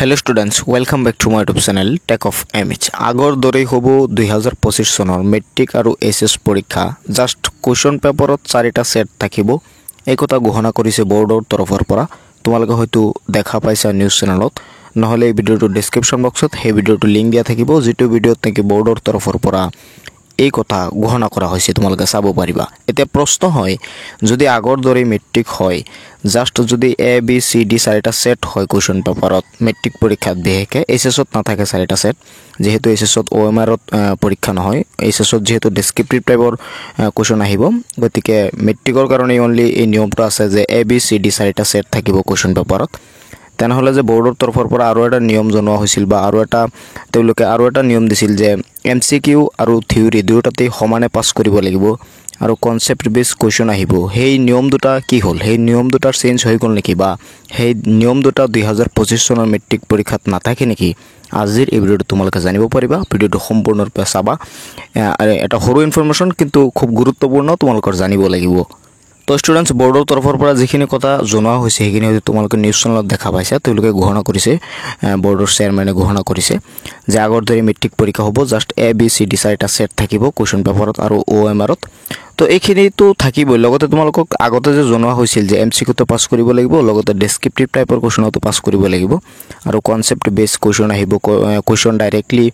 Hello students, welcome back to my YouTube channel Tech of MH. আগৰ দৰেই হ'ব 2025 চনৰ মেট্ৰিক আৰু এছএছ পৰীক্ষা জাস্ট কোৱেশ্চন পেপাৰত 4টা সেট থাকিব এই কথা ঘোষণা কৰিছে বৰ্ডৰ তৰফৰ পৰা তোমালোকে হয়তো দেখা পাইছা নিউজ চেনেলত নহলে এই ভিডিওটো ডেসক্ৰিপচন বক্সত এই ভিডিওটো লিংক দিয়া থাকিব যেটো ভিডিওত নেকি বৰ্ডৰ তৰফৰ পৰা এই কথা ঘোষণা কৰা হৈছে তোমালোকে চাব পাৰিবা এতিয়া প্ৰশ্ন হয় যদি আগৰ দৰে মেট্ৰিক হয় জাস্ট যদি এ বি সি ডি 4টা সেট হয় কোৱেশ্চন পেপাৰত মেট্ৰিক পৰীক্ষাত বিহেকে এছএছত নাথাকে 4টা সেট যেহেতু এছএছত ওএমআৰত পৰীক্ষা নহয় এছএছত যেহেতু ডেসক্ৰিপটিভ টাইপৰ কোৱেশ্চন আহিব গতিকে মেট্ৰিকৰ কাৰণে অনলি এই নিয়মটো আছে যে এ বি সি ডি 4টা সেট থাকিব কোৱেশ্চন পেপাৰত তেনেহলে যে বৰ্ডৰ তৰফৰ পৰা আৰু এটা নিয়ম জনোৱা হৈছিল বা আৰু এটা নিয়ম দিছিল যে এমসিকিউ আৰু থিওৰি দুটাতে সমানে পাস কৰিব লাগিব আৰু কনসেপ্ট বেস কোৱেশ্চন আহিব সেই নিয়ম দুটা কি হ'ল সেই নিয়ম দুটাৰ চেঞ্জ হৈ গল নেকি বা সেই নিয়ম দুটা 2025 চনৰ মেট্ৰিক পৰীক্ষাত নাথাকে নেকি আজিৰ এই ভিডিওটো তোমালোকে জানিব পাৰিবা ভিডিওটো সম্পূৰ্ণৰূপে চাবা এটা সৰু ইনফৰমেশন কিন্তু খুব গুৰুত্বপূৰ্ণ তোমালোকৰ জানিব লাগিব তো স্টুডেন্টস বৰ্ডৰ তৰফৰ পৰা যিখিনি কথা জনোৱা হৈছে সেইখিনি তোমালোকে নিউজ চেনেলত দেখা পাইছা তেওঁলোকে ঘোষণা কৰিছে বৰ্ডৰ চেয়াৰম্যানে ঘোষণা কৰিছে যে আগৰ দৰে মেট্ৰিক পৰীক্ষা হ'ব just A B C D 4টা সেট থাকিব কোৱেশ্চন পেপাৰত আৰু ওএমআৰত তো এইখিনি তো থাকিবই লগতে তোমালোকক আগতে যে জনোৱা হৈছিল যে এমসিকিউ তো পাস কৰিব লাগিব লগতে ডেসক্ৰিপটিভ টাইপৰ কোৱেশ্চনটো পাস কৰিব লাগিব আৰু কনসেপ্ট বেস কোৱেশ্চন আহিব কোৱেশ্চন ডাইৰেক্টলি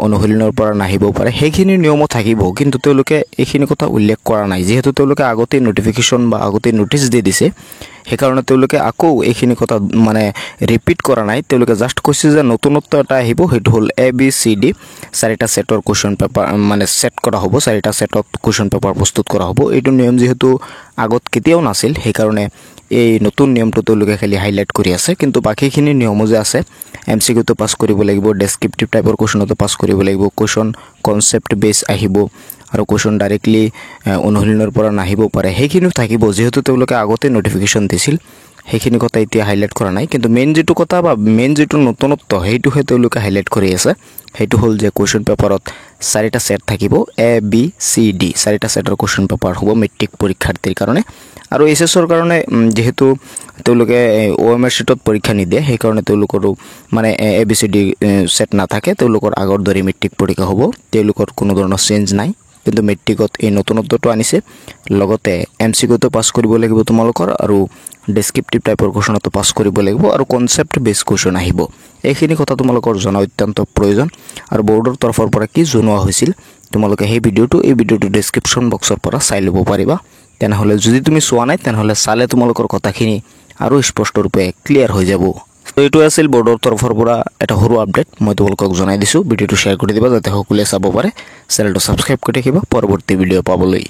অনুশীলনৰ পৰা নাহিব পাৰে সেইখিনি নিয়ম থাকিব কিন্তু তেওঁলোকে এইখিনি কথা উল্লেখ কৰা নাই যেহেতু তেওঁলোকে আগতে নোটিফিকেশন বা আগতে নোটিস দি দিছে সেইকাৰণে তেওঁলোকে আকৌ এইখিনি কথা মানে ৰিপিট কৰা নাই তেওঁলোকে জাস্ট কৈছে যে নতুনত্ব এটা আহিব হেতু হল এ বি সি ডি 4টা সেটৰ কোৱেশ্চন পেপাৰ মানে সেট কৰা হ'ব 4টা সেটত কোৱেশ্চন পেপাৰ প্ৰস্তুত কৰা হ'ব এইটো নিয়ম যেহেতু আগত কেতিয়াও নাছিল সেইকাৰণে এই নতুন নিয়মটো তেওঁলোকে খালি হাইলাইট কৰি আছে কিন্তু বাকিখিনি নিয়ম যে আছে এমসিকিউ তো পাস কৰিব লাগিব ডেসক্ৰিপটিভ টাইপৰ কোৱেশ্চনটো পাস কৰিব লাগিব কোৱেশ্চন কনসেপ্ট বেস আহিব আৰু কোৱেশ্চন ডাইৰেক্টলি অনুশীলনৰ পৰা নাহিব পাৰে সেইখিনি থাকিব যেহেতু তেওঁলোকে আগতে নোটিফিকেশন দিছিল সেইখিনি কথা এতিয়া হাইলাইট কৰা নাই কিন্তু মেইন যেটো কথা বা মেইন যেটো নতুনত্ব হেতুহে তেওঁলোকে হাইলাইট কৰি আছে হেতু হল যে কোৱেশ্চন পেপাৰত 4টা সেট থাকিব এ বি সি ডি 4টা সেটৰ কোৱেশ্চন পেপাৰ হ'ব মেট্ৰিক পৰীক্ষাৰ্থীৰ কাৰণে আৰু এছএছৰ কাৰণে যেহেতু তেওঁলোকে ওএমআৰ শিটত পৰীক্ষা নিদিয়ে সেই কাৰণে তেওঁলোকৰো মানে A B C D set নাথাকে তেওঁলোকৰ আগৰ দৰে মেট্ৰিক পৰীক্ষা হ'ব তেওঁলোকৰ কোনো ধৰণৰ চেঞ্জ নাই কিন্তু মেট্ৰিকত এই নতুনত্বটো আনিছে লগতে এমসিকিউ তো পাস কৰিব লাগিব তোমালোকৰ আৰু ডেসক্ৰিপটিভ টাইপৰ কোৱেশ্চনটো পাস কৰিব লাগিব আৰু কনসেপ্ট বেস কোৱেশ্চন আহিব এইখিনি কথা তোমালোকৰ জনা অত্যন্ত প্ৰয়োজন আৰু বৰ্ডৰ তৰফৰ পৰা কি জনোৱা হৈছিল তোমালোকে এই ভিডিওটো ডেসক্ৰিপচন বক্সৰ পৰা চাই লব পাৰিবা তেনেহলে যদি তুমি চোৱা নাই তেনেহলে চালে তোমালোকৰ কথাখিনি আৰু স্পষ্ট ৰূপে ক্লিয়াৰ হৈ যাব তো এইটো আছিল বৰ্ডৰ তৰফৰ পৰা এটা সৰু আপডেট মই তোমালোকক জনাই দিছো ভিডিওটো শেয়াৰ কৰি দিবা যাতে সকলোৱে চাব পাৰে চেনেলটো সাবস্ক্ৰাইব কৰি ৰাখিবা পৰৱৰ্তী ভিডিও পাবলৈ